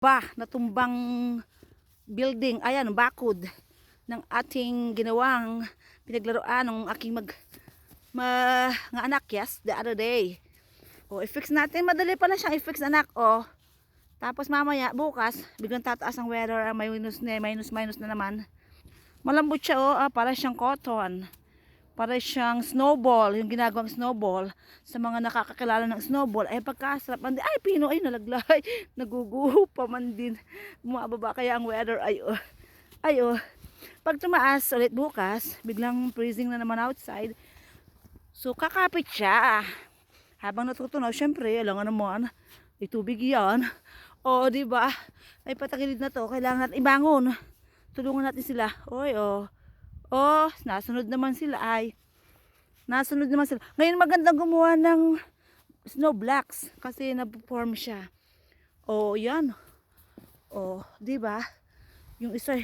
natumbang building. Ayan, bakod ng ating ginawang pinaglaruan ng aking nga anak, yes, the other day. O, i-fix natin. Madali pa na siyang i-fix, anak. O, tapos mamaya, bukas, biglang tataas ang weather. Minus na naman. Malambot siya, para siyang cotton. Para siyang snowball, yung ginagawang snowball. Sa mga nakakakilala ng snowball, ay pagkasarap. Ay, pino, ay, nalaglay. Naguguho pa man din. Bumababa kaya ang weather, ay, pag tumaas ulit bukas, biglang freezing na naman outside. So, kakapit siya. Habang natutunaw, syempre, alam nga naman, may tubig yan. O, diba? Ay, patagilid na to. Kailangan natin ibangon. Tulungan natin sila. Oy, nasunod naman sila ay. Nasunod naman sila. Ngayon magandang gumawa ng snow blocks kasi nabuform siya. O, yan. O, diba? Yung isa